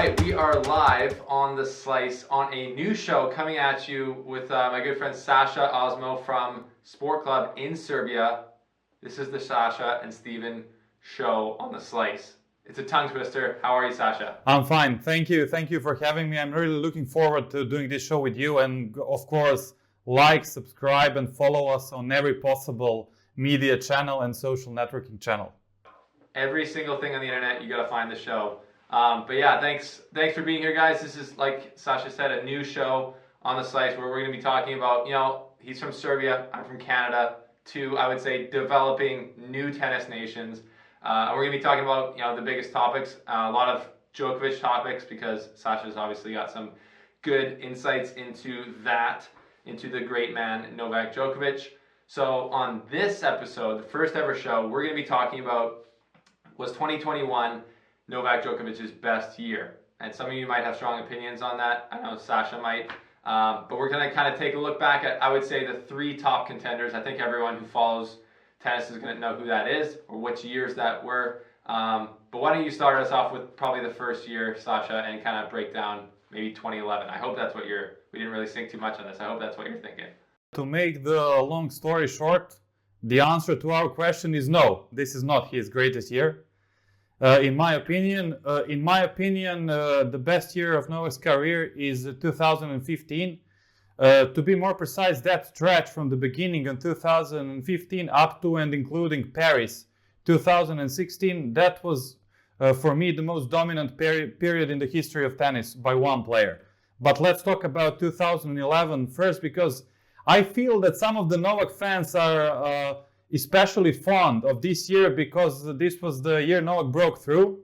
right, we are live on the Slice on a new show coming at you with my good friend Saša Ozmo from Sport Klub in Serbia. This is the Saša and Stephen show on the Slice. It's a tongue twister. How are you, Saša? I'm fine. Thank you. Thank you for having me. I'm really looking forward to doing this show with you. And of course, like, subscribe, and follow us on every possible media channel and social networking channel. Every single thing on the internet, you got to find the show. But yeah, thanks for being here, guys. This is, like Saša said, a new show on the Slice where we're going to be talking about, he's from Serbia, I'm from Canada, two, I would say, developing new tennis nations. And we're going to be talking about, the biggest topics, a lot of Djokovic topics, because Saša's obviously got some good insights into that, into the great man, Novak Djokovic. So on this episode, the first ever show, we're going to be talking about, was 2021 Novak Djokovic's best year? And some of you might have strong opinions on that. I know Saša might. But we're going to kind of take a look back at, I would say, the three top contenders. I think everyone who follows tennis is going to know who that is or which years that were. But why don't you start us off with probably the first year, Saša, and kind of break down maybe 2011. I hope that's what we didn't really think too much on this. I hope that's what you're thinking. To make the long story short, the answer to our question is no. This is not his greatest year. In my opinion, the best year of Novak's career is 2015. To be more precise, that stretch from the beginning in 2015 up to and including Paris 2016, that was for me the most dominant period in the history of tennis by one player. But let's talk about 2011 first, because I feel that some of the Novak fans are especially fond of this year because this was the year Novak broke through.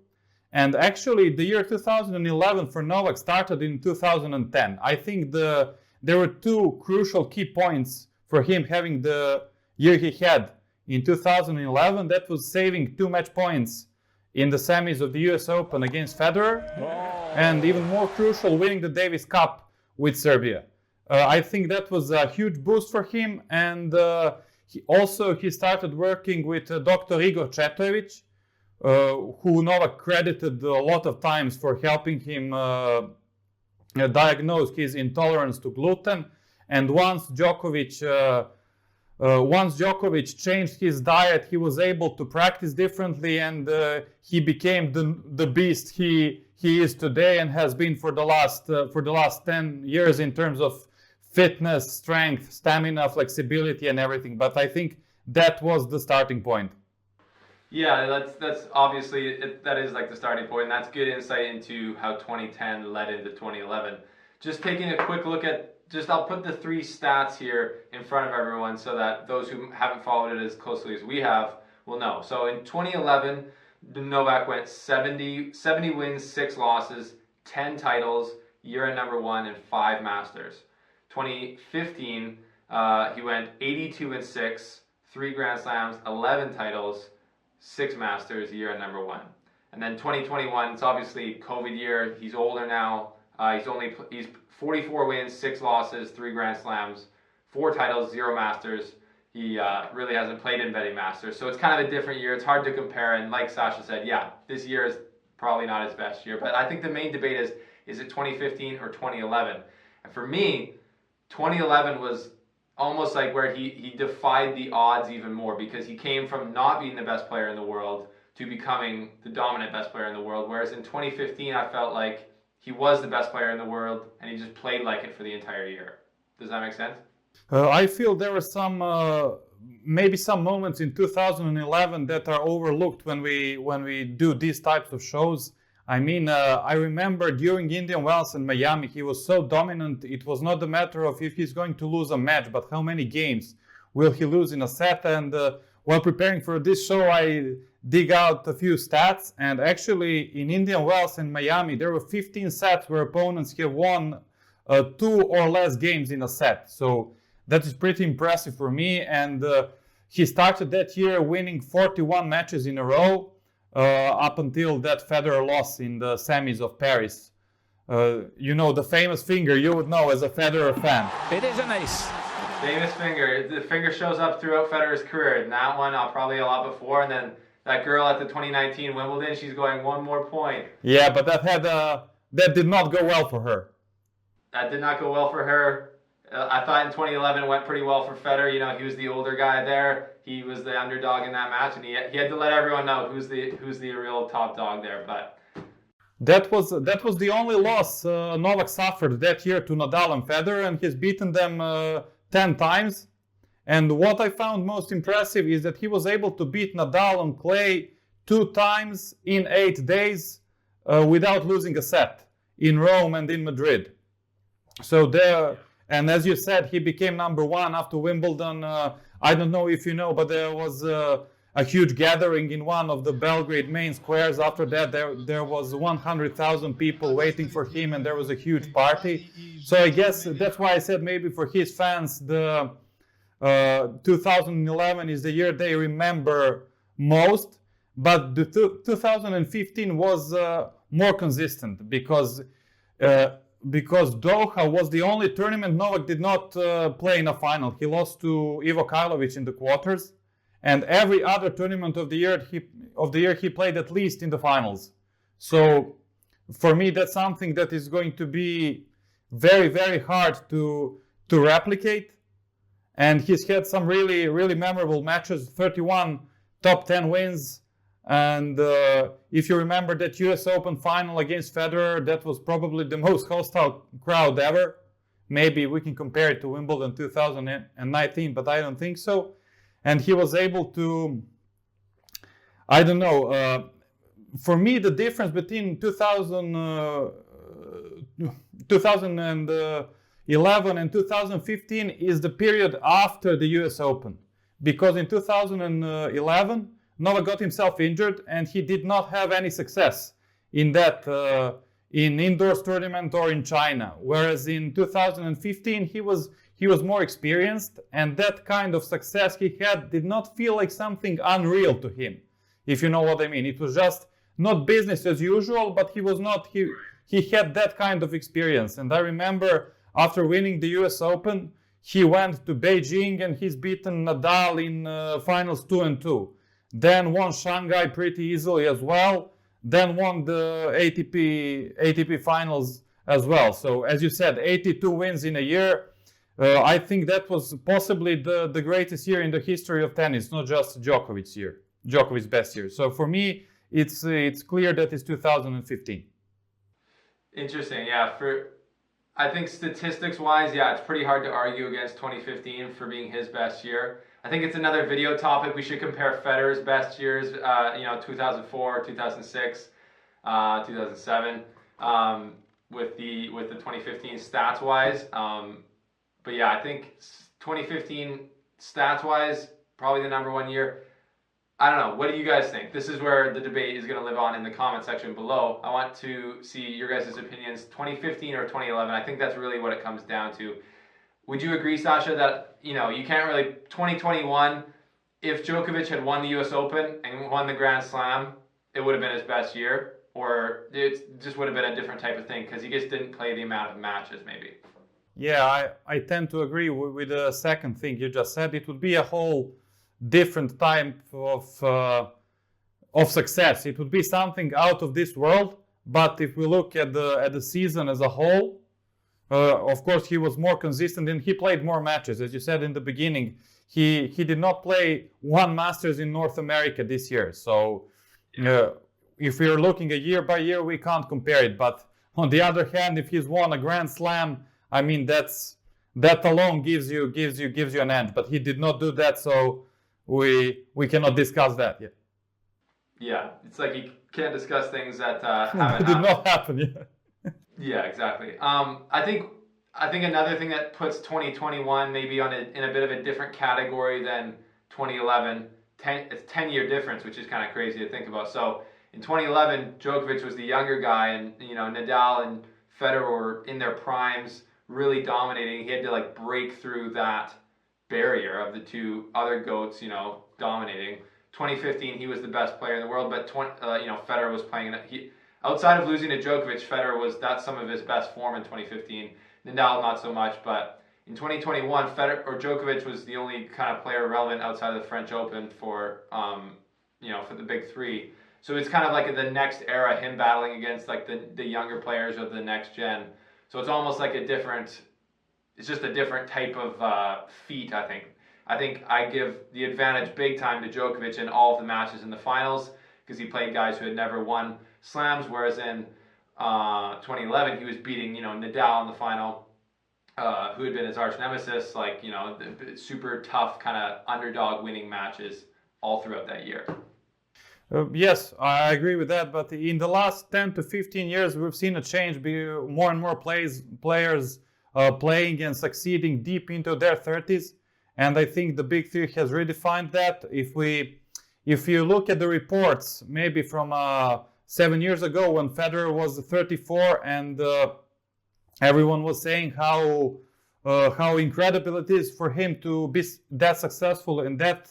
And actually the year 2011 for Novak started in 2010. I think there were two crucial key points for him having the year he had in 2011. That was saving 2 match points in the semis of the US Open against Federer, and even more crucial, winning the Davis Cup with Serbia. I think that was a huge boost for him, and he started working with Dr. Igor Cvetojevic, who Novak credited a lot of times for helping him diagnose his intolerance to gluten. And once Djokovic changed his diet, he was able to practice differently, and he became the beast he is today and has been for the last 10 years in terms of fitness, strength, stamina, flexibility, and everything. But I think that was the starting point. Yeah, that's obviously, that is like the starting point, and that's good insight into how 2010 led into 2011. Just taking a quick look at, I'll put the three stats here in front of everyone so that those who haven't followed it as closely as we have will know. So in 2011, Novak went 70 wins, 6 losses, 10 titles, year at number 1, and 5 Masters. 2015, he went 82-6, 3 Grand Slams, 11 titles, 6 Masters, year at number 1. And then 2021, it's obviously COVID year. He's older now. He's 44 wins, 6 losses, 3 Grand Slams, 4 titles, 0 Masters. He really hasn't played in many Masters, so it's kind of a different year. It's hard to compare. And like Saša said, yeah, this year is probably not his best year. But I think the main debate is it 2015 or 2011? And for me, 2011 was almost like where he defied the odds even more, because he came from not being the best player in the world to becoming the dominant best player in the world. Whereas in 2015, I felt like he was the best player in the world and he just played like it for the entire year. Does that make sense? I feel there were maybe some moments in 2011 that are overlooked when we do these types of shows. I mean, I remember during Indian Wells and Miami, he was so dominant. It was not a matter of if he's going to lose a match, but how many games will he lose in a set. And while preparing for this show, I dig out a few stats. And actually, in Indian Wells and Miami, there were 15 sets where opponents have won 2 or less games in a set. So that is pretty impressive for me. And he started that year winning 41 matches in a row. Up until that Federer loss in the semis of Paris. The famous finger, you would know as a Federer fan. It is an ace. Famous finger. The finger shows up throughout Federer's career. And that one, probably a lot before. And then that girl at the 2019 Wimbledon, she's going 1 more point. Yeah, but that had that did not go well for her. That did not go well for her. I thought in 2011 it went pretty well for Federer. You know, he was the older guy there. He was the underdog in that match, and he had to let everyone know who's the real top dog there. But that was the only loss Novak suffered that year to Nadal and Federer, and he's beaten them 10 times. And what I found most impressive is that he was able to beat Nadal on clay 2 times in 8 days without losing a set in Rome and in Madrid. So there, and as you said, he became number 1 after Wimbledon. I don't know if you know, but there was a huge gathering in one of the Belgrade main squares. After that, there was 100,000 people waiting for him, and there was a huge party. So I guess that's why I said maybe for his fans, the 2011 is the year they remember most. But the 2015 was more consistent because Doha was the only tournament Novak did not play in a final. He lost to Ivo Karlovic in the quarters, and every other tournament of the year he played at least in the finals. So for me, that's something that is going to be very, very hard to replicate. And he's had some really, really memorable matches, 31 top 10 wins. And if you remember that US Open final against Federer, that was probably the most hostile crowd ever. Maybe we can compare it to Wimbledon 2019, but I don't think so. And he was able to, I don't know, for me the difference between 2011 and 2015 is the period after the US Open. Because in 2011, Novak got himself injured and he did not have any success in that in indoors tournament or in China. Whereas in 2015 he was more experienced, and that kind of success he had did not feel like something unreal to him, if you know what I mean. It was just not business as usual, but he had that kind of experience. And I remember after winning the US Open, he went to Beijing and he's beaten Nadal in finals 2-2. Then won Shanghai pretty easily as well. Then won the ATP finals as well. So as you said, 82 wins in a year. I think that was possibly the greatest year in the history of tennis, not just Djokovic's best year. So for me, it's clear that it's 2015. Interesting, yeah. I think statistics-wise, yeah, it's pretty hard to argue against 2015 for being his best year. I think it's another video topic. We should compare Federer's best years, 2004, 2006, 2007, with the 2015 stats-wise. But yeah, I think 2015 stats-wise, probably the number 1 year. I don't know. What do you guys think? This is where the debate is going to live on in the comment section below. I want to see your guys' opinions, 2015 or 2011. I think that's really what it comes down to. Would you agree, Saša, that you can't really 2021? If Djokovic had won the U.S. Open and won the Grand Slam, it would have been his best year, or it just would have been a different type of thing because he just didn't play the amount of matches, maybe. Yeah, I tend to agree with the second thing you just said. It would be a whole different type of success. It would be something out of this world. But if we look at the season as a whole, of course, he was more consistent and he played more matches. As you said in the beginning, he did not play one Masters in North America this year. So if we're looking at year by year, we can't compare it. But on the other hand, if he's won a Grand Slam, I mean, that alone gives you an edge. But he did not do that, so we cannot discuss that yet. Yeah, it's like you can't discuss things that haven't did not happen. Yeah. Yeah, exactly. I think another thing that puts 2021 maybe in a bit of a different category than 2011. It's 10-year difference, which is kind of crazy to think about. So in 2011, Djokovic was the younger guy, and Nadal and Federer were in their primes, really dominating. He had to break through that barrier of the two other GOATs, dominating. 2015, he was the best player in the world, but Federer was playing. Outside of losing to Djokovic, that's some of his best form in 2015. Nadal not so much, but in 2021, Djokovic was the only kind of player relevant outside of the French Open for the big three. So it's kind of like the next era, him battling against like the younger players of the next gen. So it's almost like it's just a different type of feat, I think. I think I give the advantage big time to Djokovic in all of the matches in the finals because he played guys who had never won slams, whereas in 2011 he was beating, Nadal in the final, who had been his arch nemesis, like, the super tough kind of underdog winning matches all throughout that year. Yes, I agree with that. But in the last 10 to 15 years, we've seen a change. More and more players playing and succeeding deep into their 30s. And I think the Big Three has redefined that. If you look at the reports, maybe from 7 years ago when Federer was 34 and everyone was saying how incredible it is for him to be that successful in that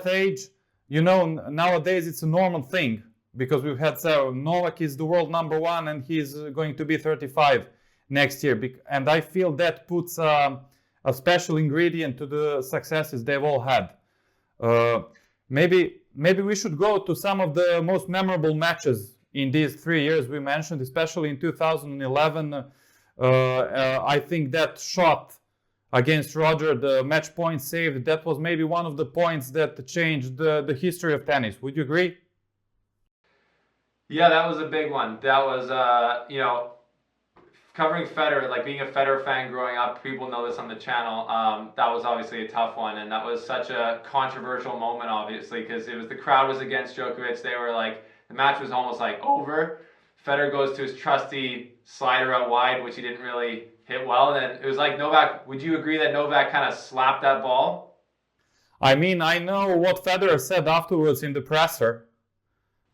age. Nowadays it's a normal thing because we've had Novak is the world number one and he's going to be 35 next year. And I feel that puts a special ingredient to the successes they've all had. Maybe we should go to some of the most memorable matches in these 3 years we mentioned, especially in 2011. I think that shot against Roger, the match point saved, that was maybe one of the points that changed the history of tennis. Would you agree? Yeah, that was a big one. That was, covering Federer, like being a Federer fan growing up, people know this on the channel, that was obviously a tough one. And that was such a controversial moment, obviously, because the crowd was against Djokovic. They were like, the match was almost like over. Federer goes to his trusty slider out wide, which he didn't really hit well. And then it was like Novak, would you agree that Novak kind of slapped that ball? I mean, I know what Federer said afterwards in the presser.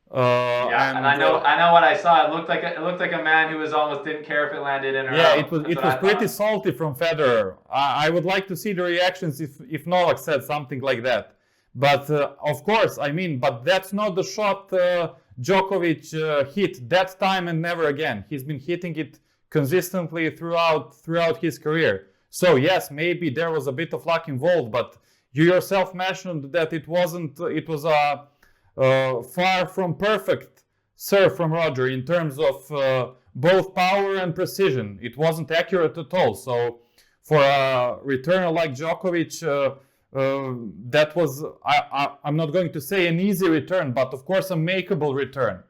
And I know what I saw. It looked like a man who almost didn't care if it landed in or out. Yeah, it was pretty salty from Federer. I would like to see the reactions if Novak said something like that. But of course, but that's not the shot Djokovic hit that time and never again. He's been hitting it consistently throughout his career. So yes, maybe there was a bit of luck involved, but you yourself mentioned that it was a far from perfect serve from Roger in terms of both power and precision. It wasn't accurate at all. So for a returner like Djokovic, that was, I'm not going to say an easy return, but of course a makeable return.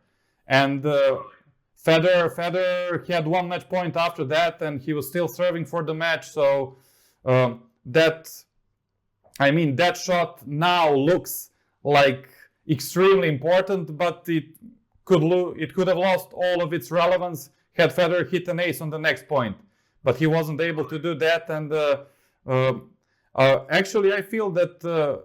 And Federer had one match point after that, and he was still serving for the match. So that shot now looks like extremely important, but it could have lost all of its relevance had Federer hit an ace on the next point. But he wasn't able to do that, and actually I feel that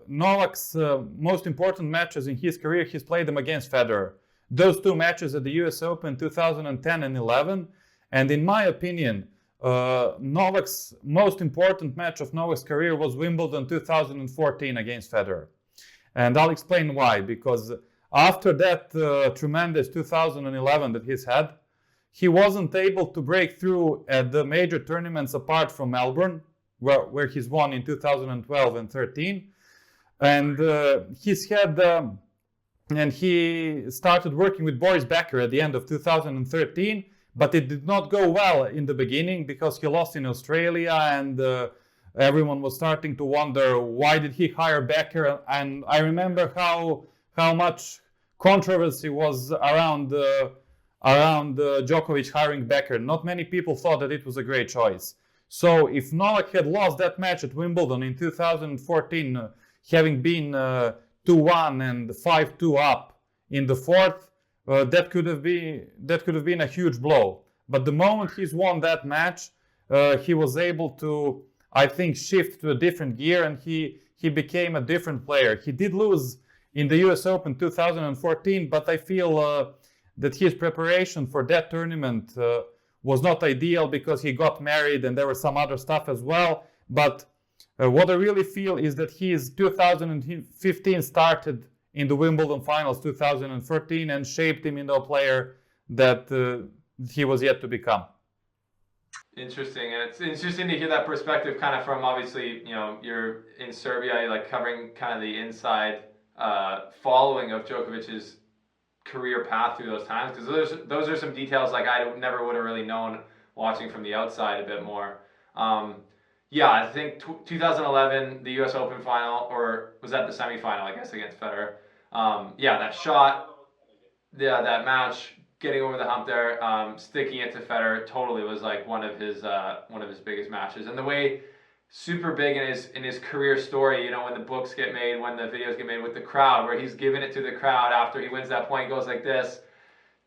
Novak's most important matches in his career, he's played them against Federer. Those two matches at the US Open 2010 and 11, and in my opinion, Novak's most important match of Novak's career was Wimbledon 2014 against Federer. And I'll explain why. Because after that tremendous 2011 that he's had, he wasn't able to break through at the major tournaments apart from Melbourne, where he's won in 2012 and 13. And and he started working with Boris Becker at the end of 2013, but it did not go well in the beginning because he lost in Australia, and everyone was starting to wonder why did he hire Becker. And I remember how much controversy was around Djokovic hiring Becker. Not many people thought that it was a great choice. So if Novak had lost that match at Wimbledon in 2014, having been 2-1 and 5-2 up in the fourth, that could have been a huge blow. But the moment he's won that match, he was able to, I think, shift to a different gear, and he became a different player. He did lose in the US Open 2014, but I feel that his preparation for that tournament was not ideal because he got married and there was some other stuff as well. But what I really feel is that his 2015 started in the Wimbledon finals 2014 and shaped him into a player that he was yet to become. Interesting, and it's interesting to hear that perspective, kind of from, obviously, you're in Serbia, you're like covering kind of the inside following of Djokovic's career path through those times, because those are some details like I never would have really known watching from the outside a bit more. Yeah, I think 2011, the U.S. Open final, or was that the semifinal, I guess, against Federer? Yeah, that shot, that match, getting over the hump there, sticking it to Federer, totally was like one of his biggest matches. And the way, super big in his career story, you know, when the books get made, when the videos get made with the crowd, where he's giving it to the crowd after he wins that point, he goes like this.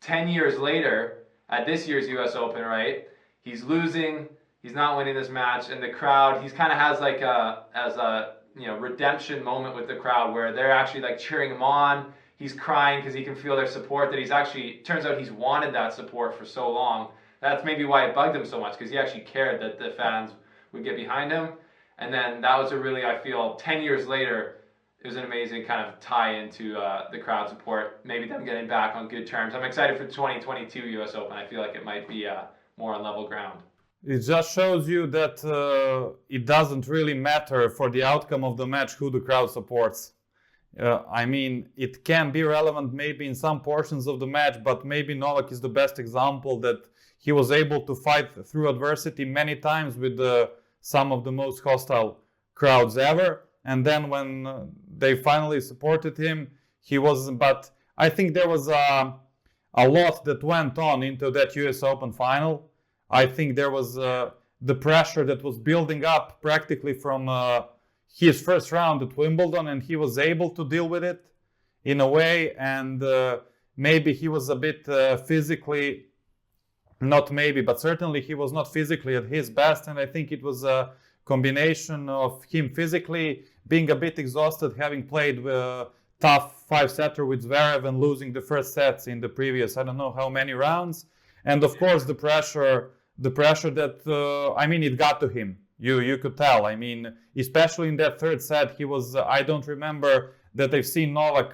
10 years later, at this year's U.S. Open, right, he's losing, he's not winning this match, and the crowd, he's kind of has like a redemption moment with the crowd where they're actually like cheering him on. He's crying because he can feel their support, that he's actually, turns out he's wanted that support for so long. That's maybe why it bugged him so much, because he actually cared that the fans would get behind him. And then that was a really, I feel, 10 years later, it was an amazing kind of tie into the crowd support, maybe them getting back on good terms. I'm excited for the 2022 U.S. Open. I feel like it might be more on level ground. It just shows you that it doesn't really matter for the outcome of the match who the crowd supports. I mean, it can be relevant maybe in some portions of the match, but maybe Novak is the best example that he was able to fight through adversity many times with some of the most hostile crowds ever. And then when they finally supported him, he was, but I think there was a lot that went on into that US Open final. I think there was the pressure that was building up practically from his first round at Wimbledon, and he was able to deal with it in a way. And maybe he was a bit physically, not maybe, but certainly he was not physically at his best. And I think it was a combination of him physically being a bit exhausted, having played tough five-setter with Zverev and losing the first sets in the previous, I don't know how many rounds. And of course, the pressure that, I mean, it got to him. You could tell. I mean, especially in that third set, he was, I don't remember that I've seen Novak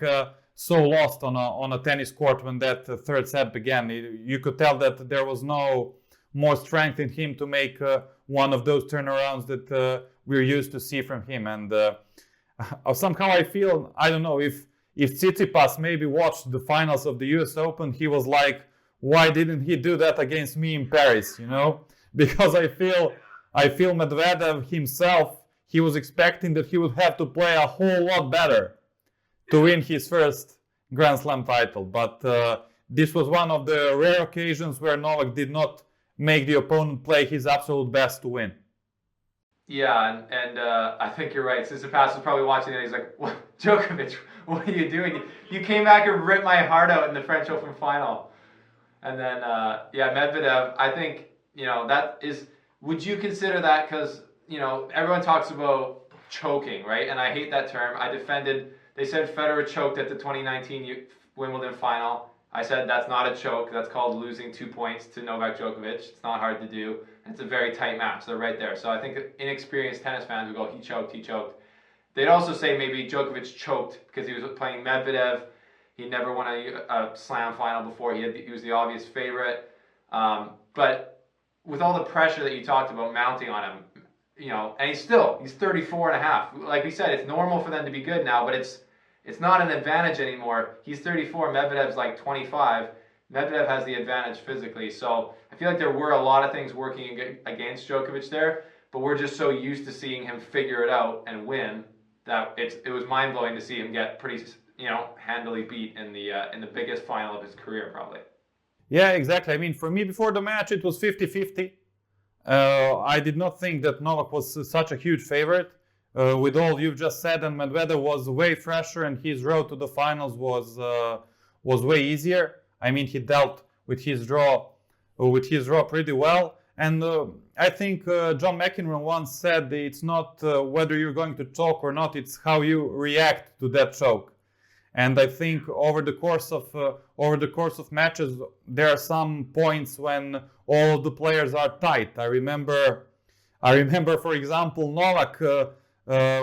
so lost on a tennis court when that third set began. You could tell that there was no more strength in him to make one of those turnarounds that we're used to see from him. And somehow I feel, I don't know, if Tsitsipas maybe watched the finals of the US Open, he was like, why didn't he do that against me in Paris, you know? Because I feel Medvedev himself, he was expecting that he would have to play a whole lot better to win his first Grand Slam title. But this was one of the rare occasions where Novak did not make the opponent play his absolute best to win. Yeah, and I think you're right. Tsitsipas was probably watching it. He's like, Djokovic, what are you doing? You came back and ripped my heart out in the French Open final. And then, Medvedev, I think, that is, would you consider that, because, everyone talks about choking, right? And I hate that term. They said Federer choked at the 2019 Wimbledon final. I said that's not a choke. That's called losing 2 points to Novak Djokovic. It's not hard to do. It's a very tight match. They're right there. So I think inexperienced tennis fans would go, he choked. They'd also say maybe Djokovic choked because he was playing Medvedev. He never won a slam final before. He was the obvious favorite. But with all the pressure that you talked about mounting on him, and he's 34 and a half. Like we said, it's normal for them to be good now, but it's not an advantage anymore. He's 34, Medvedev's like 25. Medvedev has the advantage physically. So I feel like there were a lot of things working against Djokovic there, but we're just so used to seeing him figure it out and win that it was mind-blowing to see him get pretty, handily beat in the biggest final of his career, probably. Yeah, exactly. I mean, for me, before the match, it was 50-50. I did not think that Novak was such a huge favorite. With all you've just said, and Medvedev was way fresher, and his road to the finals was way easier. I mean, he dealt with his draw pretty well. And I think John McEnroe once said it's not whether you're going to choke or not; it's how you react to that choke. And I think over the course of matches, there are some points when all of the players are tight. I remember, for example, Novak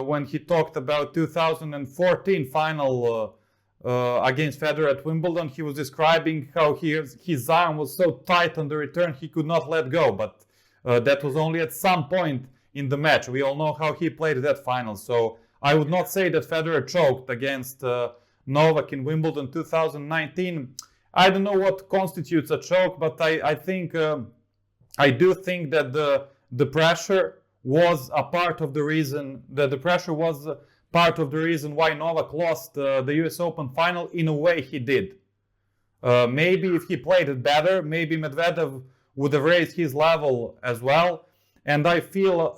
when he talked about 2014 final against Federer at Wimbledon. He was describing how his arm was so tight on the return he could not let go. But that was only at some point in the match. We all know how he played that final. So I would not say that Federer choked against Novak in Wimbledon 2019. I don't know what constitutes a choke, but I think I do think that the pressure was a part of the reason that the pressure was part of the reason why Novak lost the US Open final in a way he did. Maybe if he played it better, maybe Medvedev would have raised his level as well. And I feel,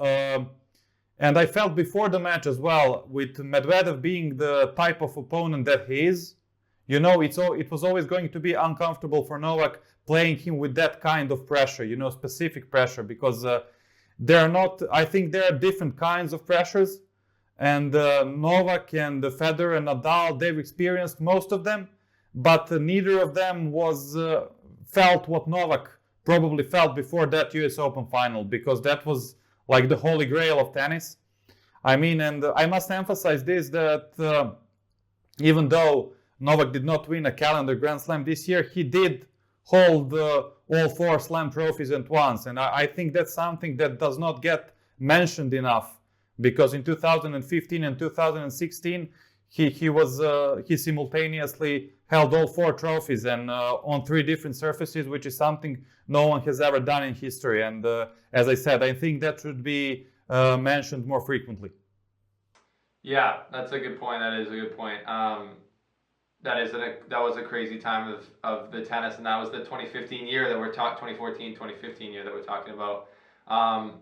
and I felt before the match as well, with Medvedev being the type of opponent that he is, you know, it was always going to be uncomfortable for Novak playing him with that kind of pressure, you know, specific pressure, because they're not, I think there are different kinds of pressures. And Novak and Federer and Nadal, they've experienced most of them, but neither of them was felt what Novak probably felt before that US Open final, because that was like the holy grail of tennis. I mean, and I must emphasize this, that even though Novak did not win a calendar Grand Slam this year, he did hold all 4 Slam trophies at once. And I think that's something that does not get mentioned enough, because in 2015 and 2016, he simultaneously held all 4 trophies and on 3 different surfaces, which is something no one has ever done in history. And as I said, I think that should be mentioned more frequently. Yeah, that's a good point. That is a good point. That was a crazy time of the tennis, and that was the 2015 year that we're talking, 2014, 2015 year that we're talking about. I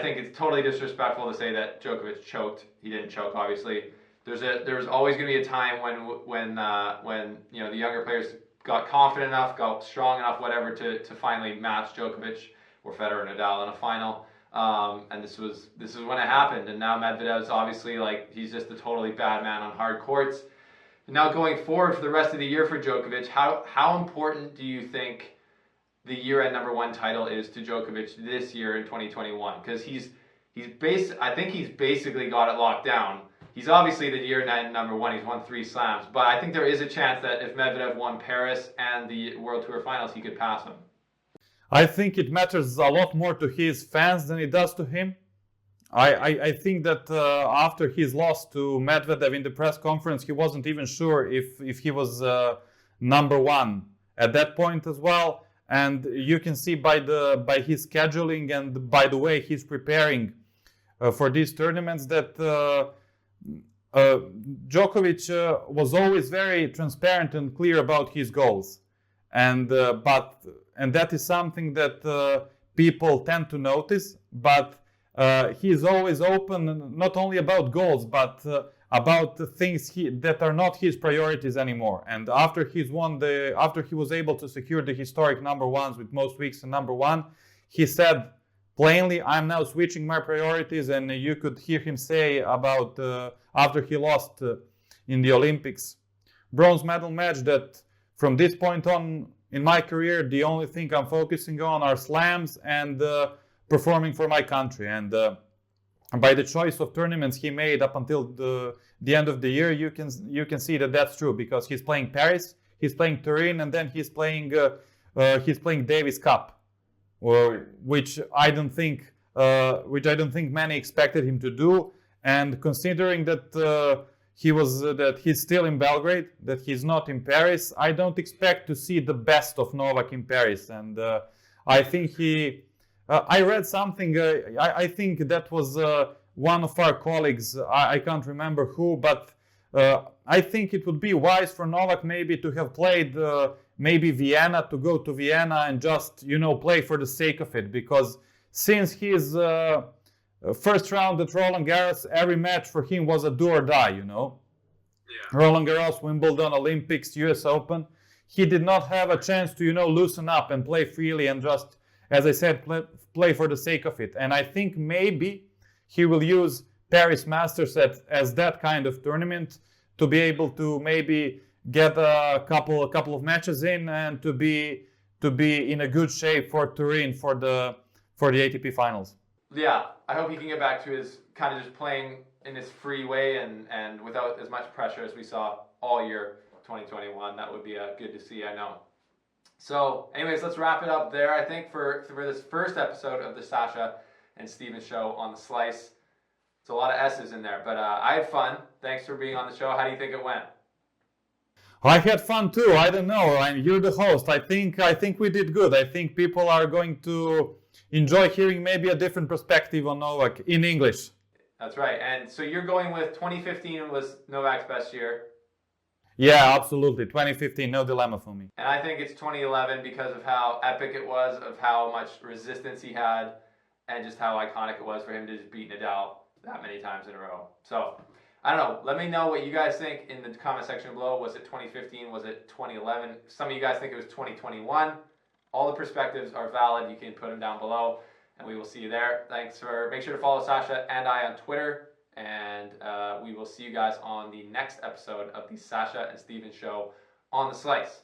think it's totally disrespectful to say that Djokovic choked. He didn't choke, obviously. There's always going to be a time when you know, the younger players got confident enough, got strong enough, whatever, to finally match Djokovic or Federer or Nadal in a final. And this is when it happened. And now Medvedev's obviously, like, he's just a totally bad man on hard courts. And now going forward for the rest of the year for Djokovic, how important do you think the year-end #1 title is to Djokovic this year in 2021? Because I think he's basically got it locked down. He's obviously the year-end #1. He's won 3 slams, but I think there is a chance that if Medvedev won Paris and the World Tour Finals, he could pass him. I think it matters a lot more to his fans than it does to him. I think that after his loss to Medvedev in the press conference, he wasn't even sure if he was #1 at that point as well. And you can see by his scheduling and by the way he's preparing for these tournaments that Djokovic was always very transparent and clear about his goals, and that is something that people tend to notice. But he is always open, not only about goals, but about the things that are not his priorities anymore. And after he was able to secure the historic #1s with most weeks in #1, he said plainly, "I'm now switching my priorities." And you could hear him say about after he lost in the Olympics bronze medal match that from this point on in my career, the only thing I'm focusing on are slams and performing for my country. And by the choice of tournaments he made up until the end of the year, you can see that that's true, because he's playing Paris, he's playing Turin, and then he's playing Davis Cup, which I don't think many expected him to do. And considering that he's still in Belgrade, that he's not in Paris, I don't expect to see the best of Novak in Paris. And I think I read something, I think that was one of our colleagues, I can't remember who, but I think it would be wise for Novak maybe to have played maybe Vienna, to go to Vienna and just, play for the sake of it. Because since his first round at Roland Garros, every match for him was a do or die, Yeah. Roland Garros, Wimbledon, Olympics, US Open. He did not have a chance to, loosen up and play freely and just, as I said, play for the sake of it. And I think maybe he will use Paris Masters as that kind of tournament to be able to maybe get a couple of matches in and to be in a good shape for Turin for the ATP finals. Yeah, I hope he can get back to his kind of just playing in his free way and without as much pressure as we saw all year 2021. That would be good to see, I know. So, anyways, let's wrap it up there, I think, for this first episode of the Saša and Stephen Show on the Slice. It's a lot of S's in there, but I had fun. Thanks for being on the show. How do you think it went? I had fun too. I don't know. You're the host. I think we did good. I think people are going to enjoy hearing maybe a different perspective on Novak in English. That's right. And so you're going with 2015 was Novak's best year. Yeah, absolutely. 2015, no dilemma for me. And I think it's 2011 because of how epic it was, of how much resistance he had, and just how iconic it was for him to just beat Nadal that many times in a row. So, I don't know. Let me know what you guys think in the comment section below. Was it 2015? Was it 2011? Some of you guys think it was 2021. All the perspectives are valid. You can put them down below, and we will see you there. Make sure to follow Saša and I on Twitter, and we will see you guys on the next episode of the Saša and Stephen Show on the Slice.